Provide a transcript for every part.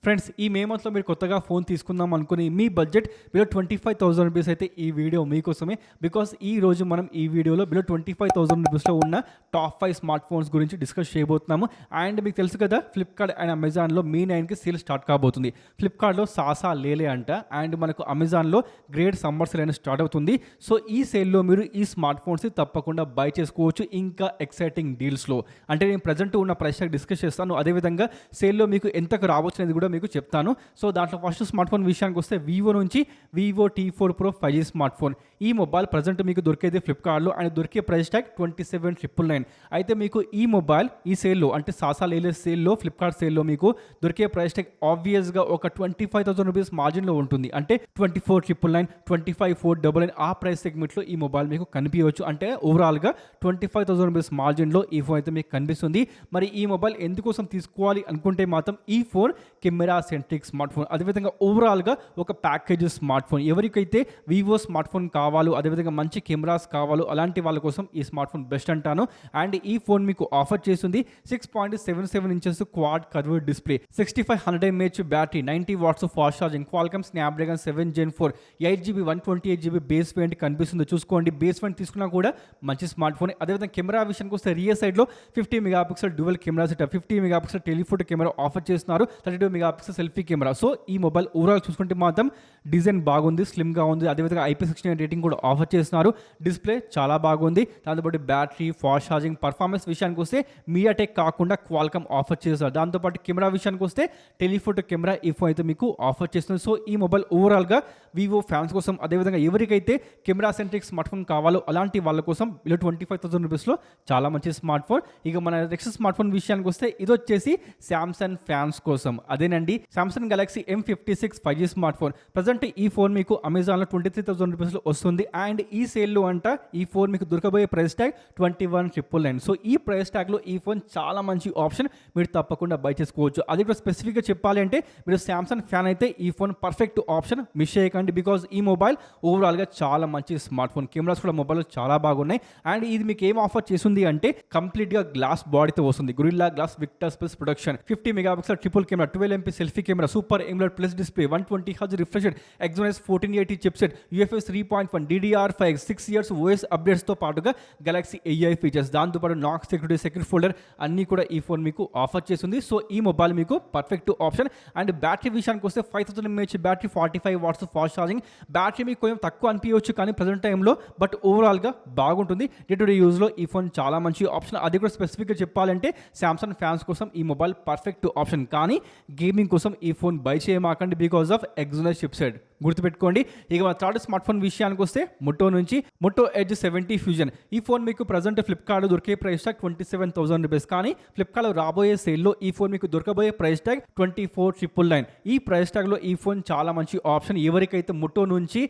Friends ఈ మే మంత్లో మీరు కొత్తగా ఫోన్ తీసుకుందాం అనుకుని మీ బడ్జెట్ బిలో 25,000 రూపీస్ అయితే ఈ వీడియో మీకోసమే. బికాస్ ఈ రోజు మనం ఈ వీడియోలో బిలో 25,000 రూపీస్లో ఉన్న టాప్ 5 స్మార్ట్ ఫోన్స్ గురించి డిస్కస్ చేయబోతున్నాము. అండ్ మీకు తెలుసు కదా, ఫ్లిప్కార్ట్ అండ్ అమెజాన్లో మే 9కి సేల్ స్టార్ట్ కాబోతుంది. ఫ్లిప్కార్ట్లో సాసా లేలే అంట, అండ్ మనకు అమెజాన్లో గ్రేట్ సమ్మర్ సేల్ అనేది స్టార్ట్ అవుతుంది. సో ఈ సేల్లో మీరు ఈ స్మార్ట్ ఫోన్స్ తప్పకుండా బై చేసుకోవచ్చు, ఇంకా ఎక్సైటింగ్ డీల్స్లో. అంటే నేను ప్రజెంట్ ఉన్న ప్రైస్ టాగ్ డిస్కస్ చేస్తాను, అదేవిధంగా సేల్లో మీకు ఎంతకు రావచ్చు అనేది కూడా మీకు చెప్తాను. సో దాంట్లో ఫస్ట్ స్మార్ట్ ఫోన్ విషయానికి వస్తే వివో నుంచి Vivo T4 Pro 5G smart phone. ఈ మొబైల్ ప్రజెంట్ మీకు దొరికేది ఫ్లిప్కార్ట్లో, అండ్ దొరికే ప్రైస్ ట్యాగ్ 27,999. అయితే మీకు ఈ మొబైల్ ఈ సేల్లో అంటే సాసా లేలే సేల్లో, ఫ్లిప్కార్ట్ సేల్లో మీకు దొరికే ప్రైస్ ట్యాగ్ ఆబ్వియస్గా ఒక 25,000 రూపీస్ మార్జిన్లో ఉంటుంది. అంటే 24,999, 25,499 ఆ ప్రైస్ సెగ్మెంట్లో ఈ మొబైల్ మీకు కనిపించవచ్చు. అంటే ఓవరాల్గా 25,000 రూపీస్ మార్జిన్లో ఈ ఫోన్ అయితే మీకు కనిపిస్తుంది. మరి ఈ మొబైల్ ఎందుకోసం తీసుకోవాలి అనుకుంటే మాత్రం ఈ phone camera centric smart phone, అదేవిధంగా ఓవరాల్గా ఒక ప్యాకేజ్ స్మార్ట్ ఫోన్. ఎవరికైతే వివో స్మార్ట్ ఫోన్ కావాలో, అదేవిధంగా మంచి కెమెరాస్ కావాలో అలాంటి వాళ్ళ కోసం ఈ స్మార్ట్ ఫోన్ బెస్ట్ అంటాను. అండ్ ఈ ఫోన్ మీకు ఆఫర్ చేస్తుంది 6.77 inches quad curved display, 6500 mAh battery, 90 watts fast charging, Qualcomm Snapdragon 7 Gen 4, 8GB 128GB base variant కనిపిస్తుంది. చూసుకోండి, బేస్ వేరియంట్ తీసుకున్నా కూడా మంచి స్మార్ట్ ఫోన్. అదేవిధంగా కెమెరా విషయానికి వస్తే రియర్ సైడ్లో 50 megapixel dual camera setup, 50 megapixel telephoto camera offer చేస్తున్నారు, 32 మెగాపిక్సెల్ సెల్ఫీ కెమెరా. సో ఈ మొబైల్ ఓవరాల్ చూసుకుంటే మాత్రం డిజైన్ బాగుంది, స్లిమ్గా ఉంది. అదేవిధంగా IP69 రేటింగ్ కూడా ఆఫర్ చేస్తున్నారు. డిస్ప్లే చాలా బాగుంది. దాంతోపాటు బ్యాటరీ, ఫాస్ట్ ఛార్జింగ్, పర్ఫార్మెన్స్ విషయానికి వస్తే మీడియాటెక్ కాకుండా క్వాల్కమ్ ఆఫర్ చేస్తారు. దాంతోపాటు కెమెరా విషయానికి వస్తే టెలిఫోటో కెమెరా ఈ ఫోన్ అయితే మీకు ఆఫర్ చేస్తుంది. సో ఈ మొబైల్ ఓవరాల్గా వివో ఫ్యాన్స్ కోసం, అదేవిధంగా ఎవరికైతే కెమెరా సెంట్రిక్ స్మార్ట్ ఫోన్ కావాలో అలాంటి వాళ్ళ కోసం బిలో 25,000 రూపీస్లో చాలా మంచి స్మార్ట్ ఫోన్. ఇక మన నెక్స్ట్ స్మార్ట్ ఫోన్ విషయానికి వస్తే ఇది వచ్చేసి శాంసంగ్ ఫ్యాన్స్ కోసం. అదేనండి, Samsung Galaxy M56 5G smart phone. Present ఈ ఫోన్ మీకు అమెజాన్లో 23,000 రూపీస్లో వస్తుంది. అండ్ ఈ సేల్లో అంట ఈ ఫోన్ మీకు దొరకబోయే ప్రైస్ ట్యాగ్ 21,999. సో ఈ ప్రైస్ ట్యాగ్లో ఈ ఫోన్ చాలా మంచి ఆప్షన్, మీరు తప్పకుండా బై చేసుకోవచ్చు. అది కూడా స్పెసిఫిక్గా చెప్పాలి అంటే మీరు శాంసంగ్ ఫ్యాన్ అయితే ఈ ఫోన్ పర్ఫెక్ట్ ఆప్షన్, మిస్ చేయకండి. బికాజ్ ఈ మొబైల్ ఓవరాల్గా చాలా మంచి స్మార్ట్ ఫోన్. కెమెరాస్ కూడా మొబైల్లో చాలా బాగున్నాయి. అండ్ ఇది మీకు ఏం ఆఫర్ చేస్తుంది అంటే కంప్లీట్గా గ్లాస్ బాడీతో వస్తుంది. Gorilla glass victus plus protection, 50 megapixel triple camera, 12MP selfie camera, super AMOLED plus display, 120Hz refresh, Exynos 1480 chipset, UFS 3.1, DDR5, 6 years OS అప్డేట్స్తో పాటుగా గెలాక్సీ AI ఫీచర్స్, దాంతోపాటు నాక్ సెక్యూరిటీ, సెక్యూర్ ఫోల్డర్ అన్నీ కూడా ఈ ఫోన్ మీకు ఆఫర్ చేస్తుంది. So ఈ మొబైల్ మీకు పర్ఫెక్ట్ ఆప్షన్. అండ్ బ్యాటరీ విషయానికి వస్తే 5000 mAh battery, 45 watts fast charging. Battery మీకు కొంచెం తక్కువ అనిపించవచ్చు కానీ ప్రజెంట్ టైంలో, బట్ ఓవరాల్గా బాగుంటుంది. డే టు డే యూజ్లో ఈ ఫోన్ చాలా మంచి ఆప్షన్. అది కూడా స్పెసిఫిక్గా చెప్పాలంటే శాంసంగ్ ఫ్యాన్స్ కోసం ఈ మొబైల్ పర్ఫెక్ట్ ఆప్షన్. కానీ గేమింగ్ కోసం ఈ ఫోన్ బై చేయమాకండి బికాస్ ఆఫ్ Exynos చిప్సెట్, గుర్తుపెట్టుకోండి. ఇక మన థర్డ్ స్మార్ట్ ఫోన్ విషయానికి వస్తే మొటో నుంచి మొటో ఎడ్జ్ 70 ఫ్యూజన్. ఈ ఫోన్ మీకు ప్రజెంట్ ఫ్లిప్కార్ట్లో దొరికే ప్రైస్ ట్యాగ్ 27,000 రూపీస్. కానీ ఫ్లిప్కార్ట్లో రాబోయే సేల్లో ఈ ఫోన్ మీకు దొరకబోయే ప్రైస్ ట్యాగ్ 24,999. ఈ ప్రైస్ ట్యాగ్లో ఈ ఫోన్ చాలా మంచి ఆప్షన్ ఎవరికైతే మొటో నుంచి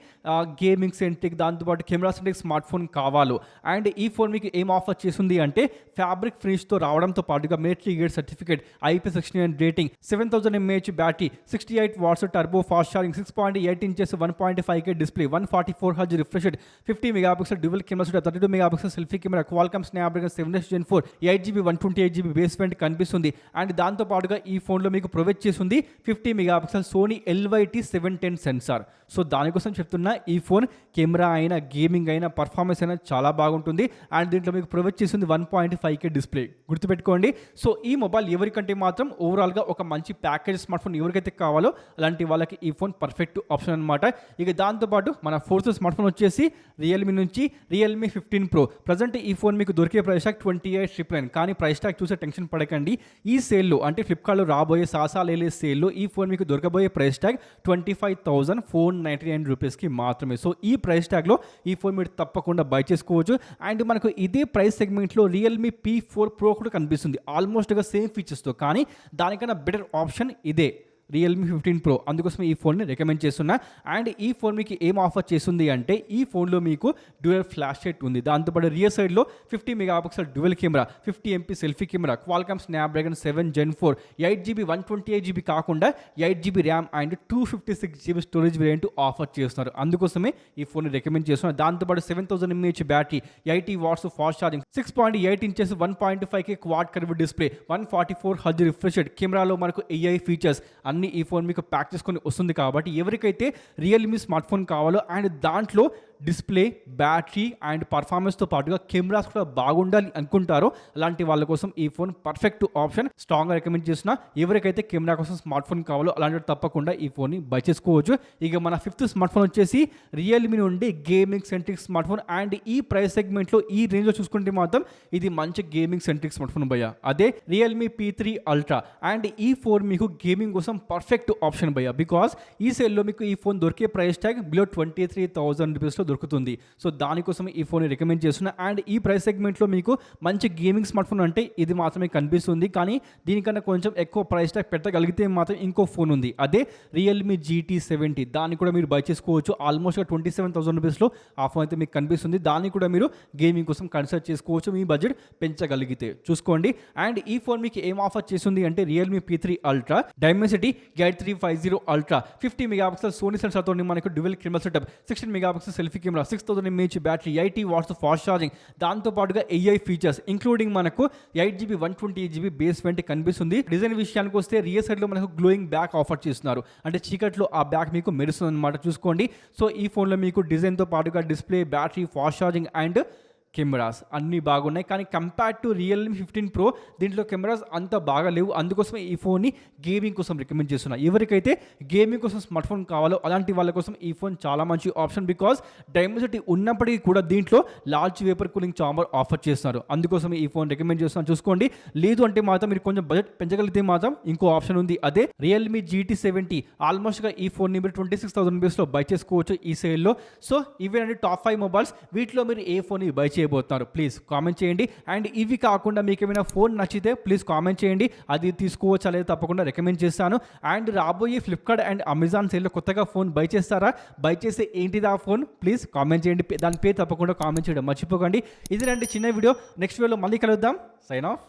గేమింగ్ సెంట్రిక్, దాంతోపాటు కెమెరా సెంట్రిక్ స్మార్ట్ ఫోన్ కావాలో. అండ్ ఈ ఫోన్ మీకు ఏం ఆఫర్ చేస్తుంది అంటే ఫ్యాబ్రిక్ ఫినిష్తో రావడంతో పాటుగా military grade certificate, IP69 rating, 7000 mAh battery, 68 watts turbo fast charging, 6.8 inches 1.5K display, 144Hz refresh, 50 megapixel dual camera, 32 megapixel selfie camera, Qualcomm Snapdragon 7 Gen 4, 8GB 128GB base variant కనిపిస్తుంది. అండ్ దాంతో పాటుగా ఈ ఫోన్లో మీకు ప్రొవైడ్ చేస్తుంది 50 megapixel Sony LYT710 censor. So దానికోసం చెప్తున్నా, ఈ ఫోన్ కెమెరా అయినా, గేమింగ్ అయినా, పర్ఫార్మెన్స్ అయినా చాలా బాగుంటుంది. అండ్ దీంట్లో మీకు ప్రొవైడ్ చేస్తుంది 1.5K డిస్ప్లే, గుర్తుపెట్టుకోండి. సో ఈ మొబైల్ ఎవరికంటే మాత్రం ఓవరాల్గా ఒక మంచి ప్యాకేజ్ స్మార్ట్ ఫోన్ ఎవరికైతే కావాలో అలాంటి వాళ్ళకి ఈ ఫోన్ పర్ఫెక్ట్ ఆప్షన్ అనమాట. ఇక దాంతోపాటు మన ఫోర్త్ స్మార్ట్ ఫోన్ వచ్చేసి రియల్మీ నుంచి రియల్మీ 15 Pro. ప్రజెంట్ ఈ ఫోన్ మీకు దొరికే ప్రైస్ ట్యాగ్ 28,999. కానీ ప్రైస్ ట్యాగ్ చూసే టెన్షన్ పడకండి. ఈ సేల్లో అంటే ఫ్లిప్కార్ట్లో రాబోయే సాసా లేలే సేల్లో ఈ ఫోన్ మీకు దొరకబోయే ప్రైస్ ట్యాగ్ 25,499 రూపీస్కి మాత్రమే. సో ఈ ప్రైస్ ట్యాగ్లో ఈ ఫోన్ మీరు తప్పకుండా బై చేసుకోవచ్చు. అండ్ మనకు ఇదే ప్రైస్ సెగ్మెంట్లో రియల్మీ P4 Pro కూడా కనిపిస్తుంది, ఆల్మోస్ట్గా సేమ్ ఫీచర్స్తో. కానీ దానికన్నా బెటర్ ఆప్షన్ ఇదే రియల్మీ 15 Pro. అందుకోసం ఈ ఫోన్ని రికమెండ్ చేస్తున్నా. అండ్ ఈ ఫోన్ మీకు ఏం ఆఫర్ చేస్తుంది అంటే ఈ ఫోన్లో మీకు డ్యూయల్ ఫ్లాష్ లైట్ ఉంది. దాంతోపాటు రియర్ సైడ్లో 50 megapixel dual camera, 50MP selfie camera, Qualcomm Snapdragon 7 Gen 4, 8GB 128GB కాకుండా 8GB RAM and 256GB storage variant offer చేస్తున్నారు. అందుకోసమే ఈ ఫోన్ని రికమెండ్ చేస్తున్నారు. దాంతోపాటు 7000 mAh battery, 80 watts fast charging, 6.8 inches 1.5K quad curved display, 144Hz refresh, కెమెరాలో మనకు AI features అన్ని ఈ ఫోన్ మీకు ప్యాక్ చేసుకొని వస్తుంది కాబట్టి ఎవరికైతే రియల్మీ స్మార్ట్ ఫోన్ కావాలో అండ్ దాంట్లో డిస్ప్లే, బ్యాటరీ అండ్ పర్ఫార్మెన్స్తో పాటుగా కెమెరాస్ కూడా బాగుండాలి అనుకుంటారో అలాంటి వాళ్ళ కోసం ఈ ఫోన్ పర్ఫెక్ట్ ఆప్షన్. స్ట్రాంగ్గా రికమెండ్ చేసిన ఎవరికైతే కెమెరా కోసం స్మార్ట్ ఫోన్ కావాలో అలాంటి తప్పకుండా ఈ ఫోన్ని బై చేసుకోవచ్చు. ఇక మన 5th స్మార్ట్ ఫోన్ వచ్చేసి రియల్మీ నుండి gaming centric smart phone and ఈ ప్రైస్ సెగ్మెంట్లో ఈ రేంజ్లో చూసుకుంటే మాత్రం ఇది మంచి గేమింగ్ సెంట్రిక్ స్మార్ట్ ఫోన్ భయ్య. అదే రియల్మీ P3 Ultra అండ్ ఈ ఫోన్ మీకు గేమింగ్ కోసం పర్ఫెక్ట్ ఆప్షన్ భయ్య. బికాస్ ఈ సేల్లో మీకు ఈ ఫోన్ దొరికే ప్రైస్ ట్యాగ్ బిలో 23,000 రూపీస్లో దొరుకుతుంది. సో దానికోసం ఈ ఫోన్ రికమెండ్ చేస్తున్నా. అండ్ ఈ ప్రైస్ సెగ్మెంట్లో మీకు మంచి గేమింగ్ స్మార్ట్ ఫోన్ అంటే ఇది మాత్రమే కనిపిస్తుంది. కానీ దీనికన్నా కొంచెం ఎక్కువ ప్రైస్ ట్యాగ్ పెట్టగలిగితే మాత్రం ఇంకో ఫోన్ ఉంది, అదే రియల్మీ GT70. దాన్ని కూడా మీరు బై చేసుకోవచ్చు. ఆల్మోస్ట్ 27,000 రూపీస్లో ఆ ఫోన్ అయితే మీకు కనిపిస్తుంది. దాన్ని కూడా మీరు గేమింగ్ కోసం కన్సిడర్ చేసుకోవచ్చు మీ బడ్జెట్ పెంచగలిగితే. చూసుకోండి. అండ్ ఈ ఫోన్ మీకు ఏం ఆఫర్ చేస్తుంది అంటే రియల్మీ P3 Ultra డైమెన్సిటీ గైడ్ 350 Ultra 50 మెగాపిక్సెల్ సోనీ సెన్సార్తో మనకు dual camera setup, 16 megapixel selfie camera, 6000 mAh battery, 80 watts fast charging, దాంతో పాటుగా AI ఫీచర్స్ ఇంక్లూడింగ్ మనకు 8GB 128GB బేస్ వెంట కనిపిస్తుంది. డిజైన్ విషయానికి వస్తే రియర్ సైడ్ లో మనకు గ్లోయింగ్ బ్యాక్ ఆఫర్ చేస్తున్నారు. అంటే చీకట్లో ఆ బ్యాక్ మీకు మెరుస్తుంది అనమాట. చూసుకోండి. సో ఈ ఫోన్లో మీకు డిజైన్తో పాటుగా display, battery, fast charging and cameras అన్నీ బాగున్నాయి. కానీ కంపేర్ టు రియల్మీ 15 Pro దీంట్లో కెమెరాస్ అంత బాగా లేవు. అందుకోసమే ఈ ఫోన్ని గేమింగ్ కోసం రికమెండ్ చేస్తున్నా. ఎవరికైతే గేమింగ్ కోసం స్మార్ట్ ఫోన్ కావాలో అలాంటి వాళ్ళ కోసం ఈ ఫోన్ చాలా మంచి ఆప్షన్. బికాస్ డైమెన్సిటీ ఉన్నప్పటికీ కూడా దీంట్లో large vapour cooling chamber offer చేస్తున్నారు. అందుకోసమే ఈ ఫోన్ రికమెండ్ చేస్తున్నాను. చూసుకోండి. లేదు అంటే మాత్రం మీరు కొంచెం బడ్జెట్ పెంచగలిగితే మాత్రం ఇంకో ఆప్షన్ ఉంది, అదే రియల్మీ GT70. ఆల్మోస్ట్గా ఈ ఫోన్ని మీరు 26,000 రూపీస్లో బై చేసుకోవచ్చు ఈ సేల్లో. సో ఇవేనండి టాప్ 5 మొబైల్స్. వీటిలో మీరు ఏ ఫోన్ బై చేయబోతున్నారు ప్లీజ్ కామెంట్ చేయండి. అండ్ ఇవి కాకుండా మీకు ఏమైనా ఫోన్ నచ్చితే ప్లీజ్ కామెంట్ చేయండి. అది తీసుకోవచ్చా లేదా తప్పకుండా రికమెండ్ చేస్తాను. అండ్ రాబోయే ఫ్లిప్కార్ట్ అండ్ అమెజాన్ సేల్లో కొత్తగా ఫోన్ బై చేస్తారా? బై చేస్తే ఏంటిది ఆ ఫోన్ ప్లీజ్ కామెంట్ చేయండి. దాని పేరు తప్పకుండా కామెంట్ చేయడం మర్చిపోకండి. ఇది రండి చిన్న వీడియో. నెక్స్ట్ వీడియోలో మళ్ళీ కలుద్దాం. Sign of.